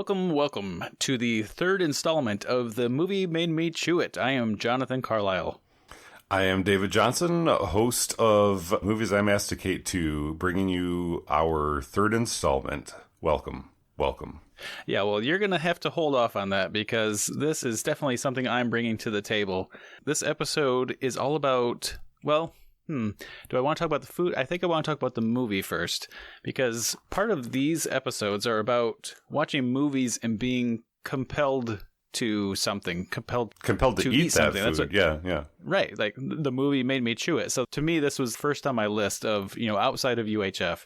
Welcome to the third installment of The Movie Made Me Chew It. I am Jonathan Carlisle. I am David Johnson, host of Movies I Masticate To, bringing you our third installment. Welcome. Yeah, well, you're going to have to hold off on that because this is definitely something I'm bringing to the table. This episode is all about, do I want to talk about the food? I think I want to talk about the movie first, because part of these episodes are about watching movies and being compelled to something, compelled to eat that food. That's what, yeah. Right, like the movie made me chew it. So to me, this was first on my list of, outside of UHF,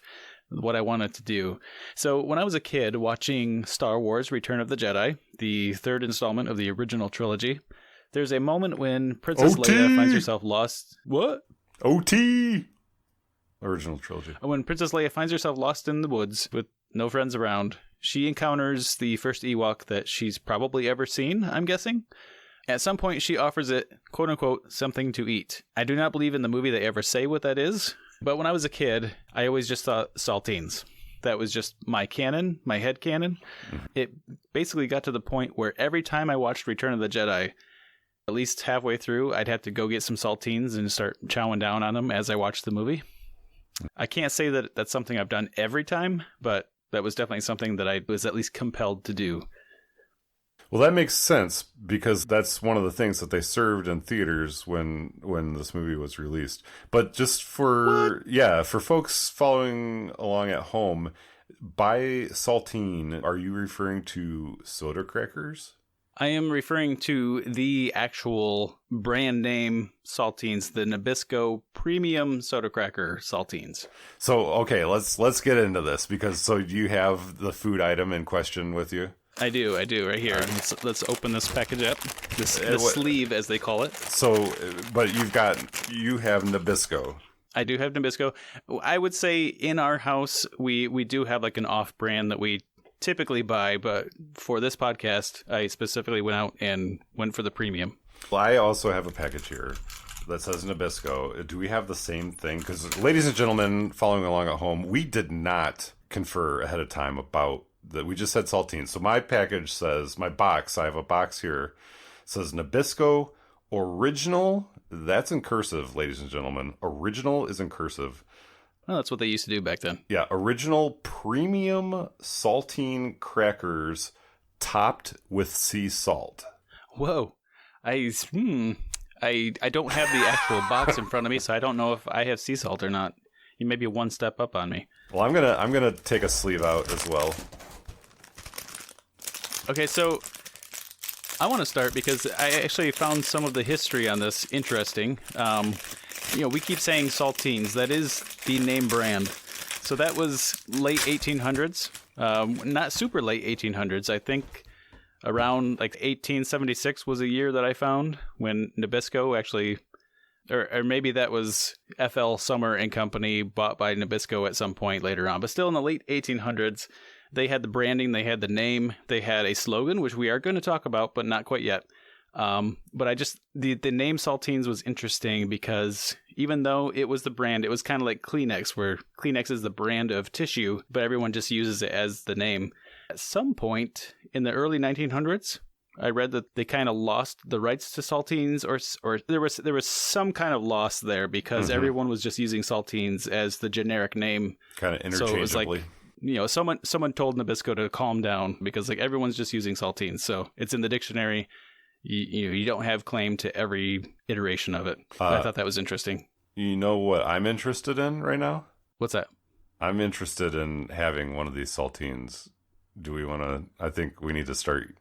what I wanted to do. So when I was a kid watching Star Wars Return of the Jedi, the third installment of the original trilogy, there's a moment when Princess Leia finds herself lost. What? OT! Original trilogy. When Princess Leia finds herself lost in the woods with no friends around, she encounters the first Ewok that she's probably ever seen, I'm guessing. At some point, she offers it, quote-unquote, something to eat. I do not believe in the movie they ever say what that is, but when I was a kid, I always just thought saltines. That was just my canon, my head canon. It basically got to the point where every time I watched Return of the Jedi, at least halfway through, I'd have to go get some saltines and start chowing down on them as I watched the movie. I can't say that that's something I've done every time, but that was definitely something that I was at least compelled to do. Well, that makes sense because that's one of the things that they served in theaters when this movie was released. But just for folks following along at home, by saltine, are you referring to soda crackers? I am referring to the actual brand name saltines, the Nabisco Premium Soda Cracker saltines. So, okay, let's get into this because do you have the food item in question with you? I do, right here. Let's open this package up. The sleeve, as they call it. So, but you have Nabisco. I do have Nabisco. I would say in our house, we do have like an off-brand that we typically buy, but for this podcast, I specifically went for the premium. Well, I also have a package here that says Nabisco. Do we have the same thing? Because, ladies and gentlemen, following along at home, we did not confer ahead of time about that. We just said saltines. So my package says, I have a box here, says Nabisco Original. That's in cursive, ladies and gentlemen. Original is in cursive. Well, that's what they used to do back then. Yeah, original premium saltine crackers topped with sea salt. Whoa. I don't have the actual box in front of me, so I don't know if I have sea salt or not. You may be one step up on me. Well, I'm gonna take a sleeve out as well. Okay, so I want to start because I actually found some of the history on this interesting. We keep saying saltines. That is the name brand. So that was late 1800s. Not super late 1800s. I think around like 1876 was a year that I found when Nabisco actually, or maybe that was F.L. Summer and Company bought by Nabisco at some point later on. But still in the late 1800s, they had the branding, they had the name, they had a slogan, which we are going to talk about, but not quite yet. But the name Saltines was interesting because even though it was the brand, it was kind of like Kleenex, where Kleenex is the brand of tissue, but everyone just uses it as the name. At some point in the early 1900s, I read that they kind of lost the rights to saltines, or there was some kind of loss there because everyone was just using saltines as the generic name, kind of interchangeably. So it was like, someone told Nabisco to calm down because like everyone's just using saltines, so it's in the dictionary. You don't have claim to every iteration of it. I thought that was interesting. You know what I'm interested in right now? What's that? I'm interested in having one of these saltines. Do we want to? I think we need to start.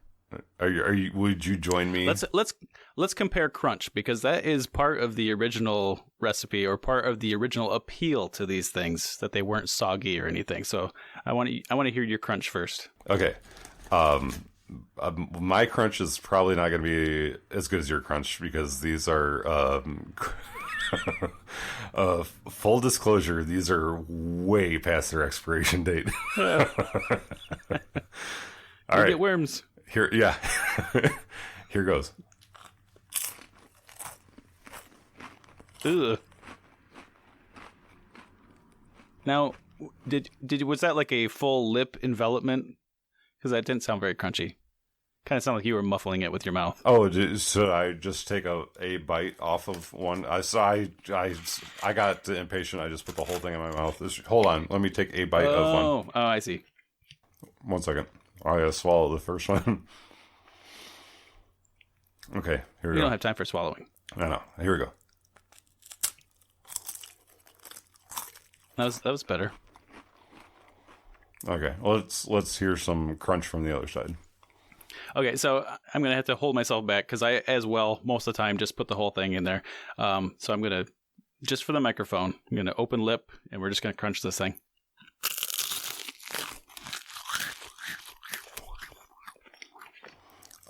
Are you? Would you join me? Let's compare crunch because that is part of the original recipe or part of the original appeal to these things, that they weren't soggy or anything. So I want to hear your crunch first. Okay. My crunch is probably not going to be as good as your crunch because these are full disclosure, these are way past their expiration date. All right, get worms here. Here goes. Ugh. Now, was that like a full lip envelopment? Because that didn't sound very crunchy. Kind of sounded like you were muffling it with your mouth. Oh, should I just take a bite off of one? I got impatient. I just put the whole thing in my mouth. Hold on. Let me take a bite of one. Oh, I see. 1 second. I gotta swallow the first one. Okay, here we go. You don't have time for swallowing. No. Here we go. That was better. Okay, let's hear some crunch from the other side. Okay, so I'm going to have to hold myself back because I, as well, most of the time just put the whole thing in there. So I'm going to, just for the microphone, I'm going to open lip and we're just going to crunch this thing.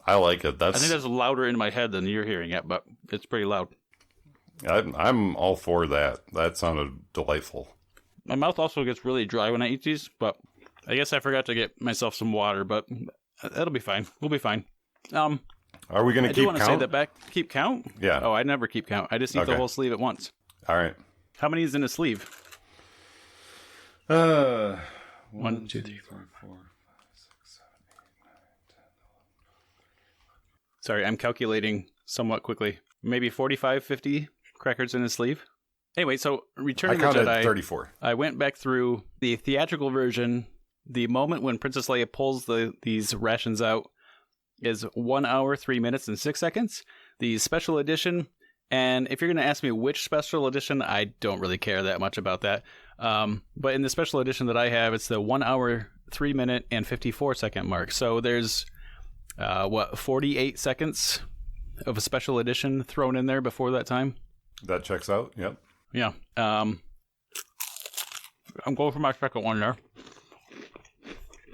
I like it. I think that's louder in my head than you're hearing it, but it's pretty loud. I'm all for that. That sounded delightful. My mouth also gets really dry when I eat these, but I guess I forgot to get myself some water, but that'll be fine. We'll be fine. Are we going to keep count? I do want to say that back. Keep count? Yeah. Oh, I never keep count. I just eat the whole sleeve at once. All right. How many is in a sleeve? 1, 1, 2, 3, 4, 5, 6, 7, 8, 9, 10. Sorry, I'm calculating somewhat quickly. Maybe 45, 50 crackers in a sleeve. Anyway, so Return of the Jedi. I counted 34. I went back through the theatrical version. The moment when Princess Leia pulls these rations out is 1 hour, 3 minutes, and 6 seconds. The special edition, and if you're going to ask me which special edition, I don't really care that much about that. But in the special edition that I have, it's the 1 hour, 3 minute, and 54 second mark. So there's, 48 seconds of a special edition thrown in there before that time? That checks out, yep. Yeah. I'm going for my second one there.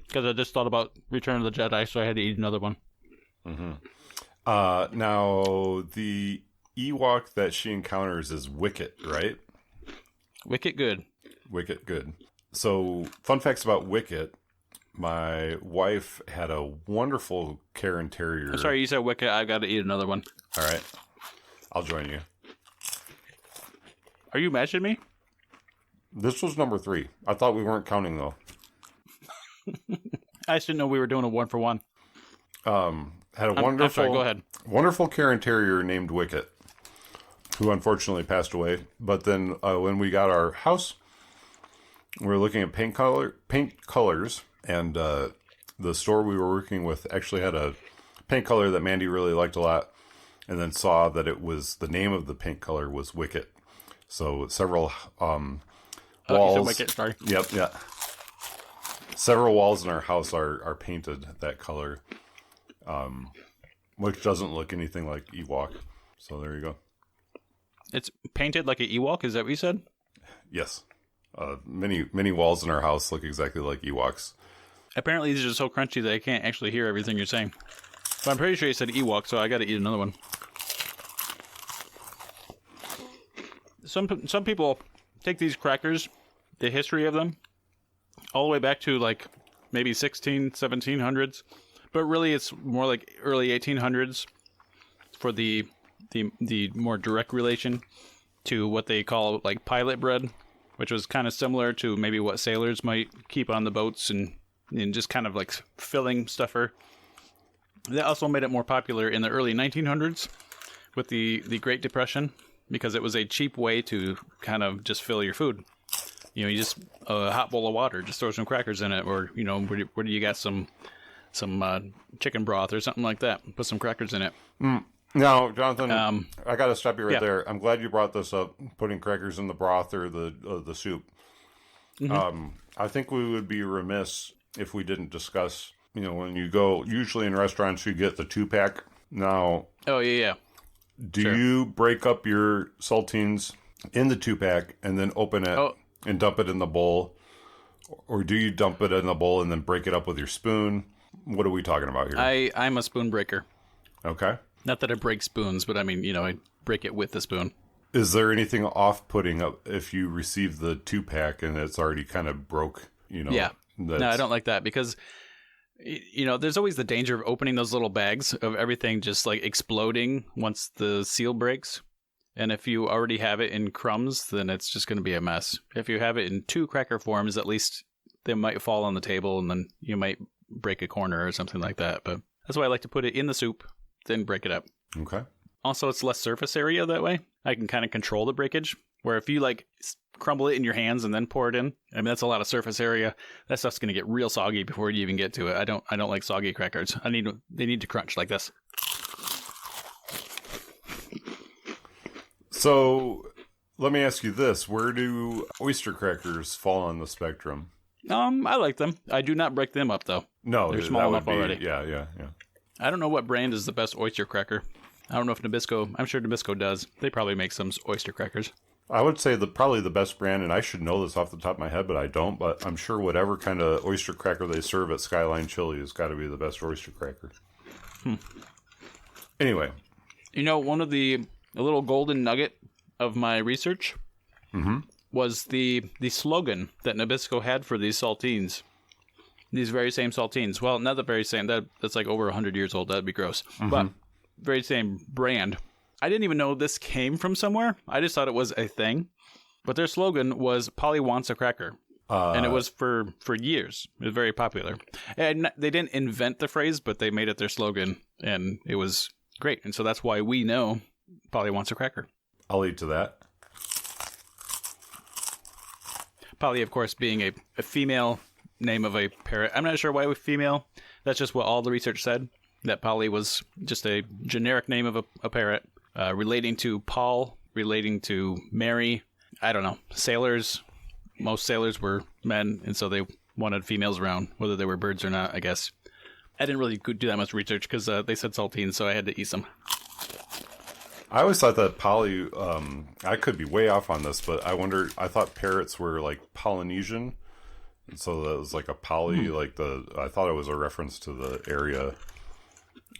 Because I just thought about Return of the Jedi, so I had to eat another one. Mm-hmm. Now, the Ewok that she encounters is Wicket, right? Wicket good. Wicket good. So, fun facts about Wicket. My wife had a wonderful Karen Terrier. I'm sorry, you said Wicket. I got to eat another one. All right. I'll join you. Are you mad at me? This was number 3. I thought we weren't counting, though. I just didn't know we were doing a 1-for-1. Had a wonderful, I'm sorry, go ahead. Wonderful Karen Terrier named Wicket, who unfortunately passed away. But then when we got our house, we were looking at paint colors, and the store we were working with actually had a paint color that Mandy really liked a lot, and then saw that it was the name of the paint color was Wicket. So several walls. You said Wicket, sorry. Yep, yeah. Several walls in our house are painted that color, which doesn't look anything like Ewok. So there you go. It's painted like an Ewok, is that what you said? Yes. Many walls in our house look exactly like Ewoks. Apparently these are so crunchy that I can't actually hear everything you're saying. But I'm pretty sure you said Ewok, so I got to eat another one. Some people take these crackers, the history of them, all the way back to like maybe 1700s, but really it's more like early 1800s for the more direct relation to what they call like pilot bread, which was kind of similar to maybe what sailors might keep on the boats and just kind of like filling stuffer. That also made it more popular in the early 1900s with the Great Depression, because it was a cheap way to kind of just fill your food. You know, you just a hot bowl of water, just throw some crackers in it, or you know, where do you got some chicken broth or something like that? Put some crackers in it. Now, Jonathan, I got to stop you right yeah. there. I'm glad you brought this up, putting crackers in the broth or the soup. Mm-hmm. I think we would be remiss if we didn't discuss, you know, when you go, usually in restaurants, you get the 2-pack. Now, oh, yeah. Do you break up your saltines in the 2-pack and then open it and dump it in the bowl? Or do you dump it in the bowl and then break it up with your spoon? What are we talking about here? I'm a spoon breaker. Okay. Not that I break spoons, but I mean, you know, I break it with the spoon. Is there anything off-putting if you receive the 2-pack and it's already kind of broke, you know? Yeah. No, I don't like that because, you know, there's always the danger of opening those little bags of everything just like exploding once the seal breaks. And if you already have it in crumbs, then it's just going to be a mess. If you have it in 2 cracker forms, at least they might fall on the table and then you might break a corner or something like that. But that's why I like to put it in the soup, then break it up. Okay. Also, it's less surface area that way. I can kind of control the breakage. Where if you like crumble it in your hands and then pour it in, I mean that's a lot of surface area. That stuff's gonna get real soggy before you even get to it. I don't like soggy crackers. They need to crunch like this. So let me ask you this: where do oyster crackers fall on the spectrum? I like them. I do not break them up though. No, they're small enough already. Yeah. I don't know what brand is the best oyster cracker. I don't know if Nabisco. I'm sure Nabisco does. They probably make some oyster crackers. I would say probably the best brand, and I should know this off the top of my head, but I don't. But I'm sure whatever kind of oyster cracker they serve at Skyline Chili has got to be the best oyster cracker. Anyway, one of a little golden nugget of my research was the slogan that Nabisco had for these saltines. These very same saltines. Well, not the very same. That's like over 100 years old. That'd be gross. But very same brand. I didn't even know this came from somewhere. I just thought it was a thing. But their slogan was Polly wants a cracker. And it was for years. It was very popular. And they didn't invent the phrase, but they made it their slogan. And it was great. And so that's why we know Polly wants a cracker. I'll eat to that. Polly, of course, being a female name of a parrot. I'm not sure why it was female. That's just what all the research said. That Polly was just a generic name of a parrot. Relating to Paul, relating to Mary. I don't know. Sailors, most sailors were men, and so they wanted females around, whether they were birds or not, I guess. I didn't really do that much research because they said saltines, so I had to eat some. I always thought that Polly, I could be way off on this, but I thought parrots were like Polynesian. And so that was like a Polly, I thought it was a reference to the area.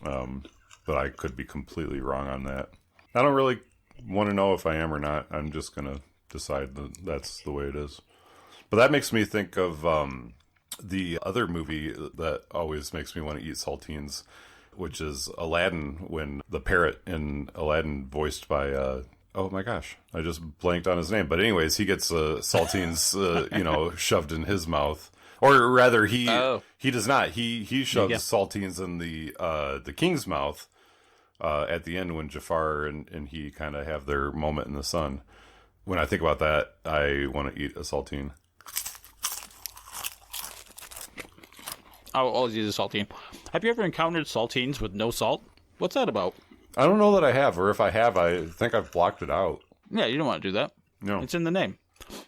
But I could be completely wrong on that. I don't really want to know if I am or not. I'm just going to decide that that's the way it is. But that makes me think of the other movie that always makes me want to eat saltines, which is Aladdin, when the parrot in Aladdin voiced by, oh my gosh, I just blanked on his name. But anyways, he gets saltines, shoved in his mouth. Or rather, he does not. He shoves saltines in the king's mouth at the end when Jafar and he kind of have their moment in the sun. When I think about that, I want to eat a saltine. I'll always use a saltine. Have you ever encountered saltines with no salt? What's that about? I don't know that I have, or if I have, I think I've blocked it out. Yeah, you don't want to do that. No. It's in the name.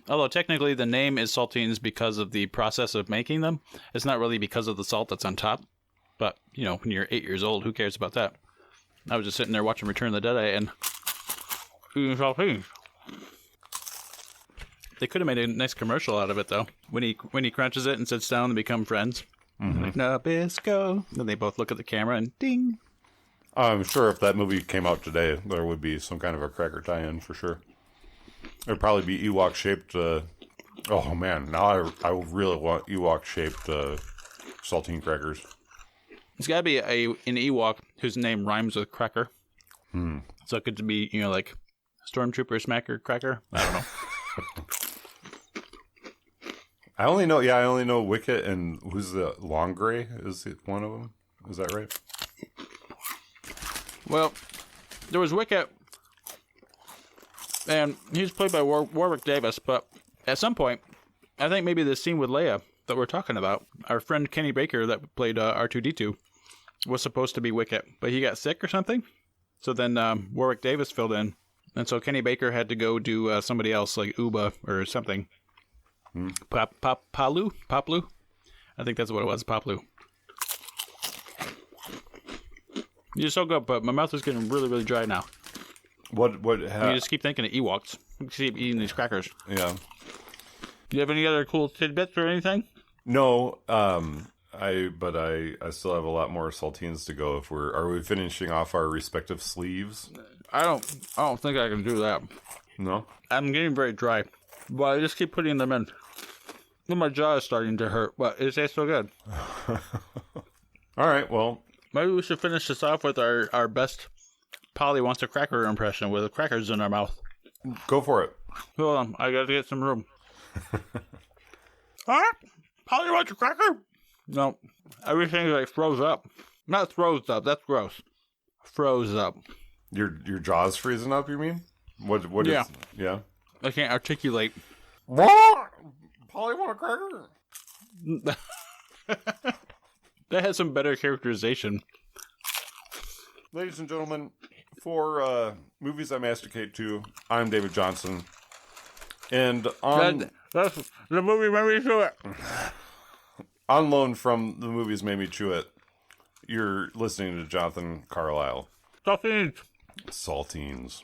Although technically the name is saltines because of the process of making them. It's not really because of the salt that's on top. But, when you're 8 years old, who cares about that? I was just sitting there watching Return of the Jedi and eating saltines. They could have made a nice commercial out of it, though. When he crunches it and sits down and become friends. Like, Nabisco. Then they both look at the camera and ding. I'm sure if that movie came out today, there would be some kind of a cracker tie-in for sure. It'd probably be Ewok-shaped. Oh man, now I really want Ewok-shaped saltine crackers. It's got to be an Ewok whose name rhymes with cracker. So it could be, like Stormtrooper Smacker Cracker. I don't know. I only know Wicket and who's the Long Gray? Is it one of them? Is that right? Well, there was Wicket, and he's played by Warwick Davis, but at some point, I think maybe the scene with Leia that we're talking about, our friend Kenny Baker that played R2-D2 was supposed to be Wicket, but he got sick or something. So then Warwick Davis filled in, and so Kenny Baker had to go do somebody else, like Uba or something. Poplu? I think that's what it was, Poplu. You're so good, but my mouth is getting really, really dry now. You just keep thinking of Ewoks. You keep eating these crackers. Yeah. Do you have any other cool tidbits or anything? No, I still have a lot more saltines to go. Are we finishing off our respective sleeves? I don't think I can do that. No? I'm getting very dry. But I just keep putting them in. Then my jaw is starting to hurt, but it tastes so good. All right, well. Maybe we should finish this off with our best Polly wants a cracker impression with the crackers in our mouth. Go for it. Hold on, I gotta get some room. Polly wants a cracker? No, everything like froze up. Not froze up. That's gross. Froze up. Your jaw's freezing up, you mean? What Yeah. is... Yeah. I can't articulate. What? Polly want a cracker? That has some better characterization. Ladies and gentlemen, for Movies I Masticate To, I'm David Johnson. And That's the movie made me do it. on loan from the Movies Made Me Chew It, you're listening to Jonathan Carlisle. Saltines. Saltines.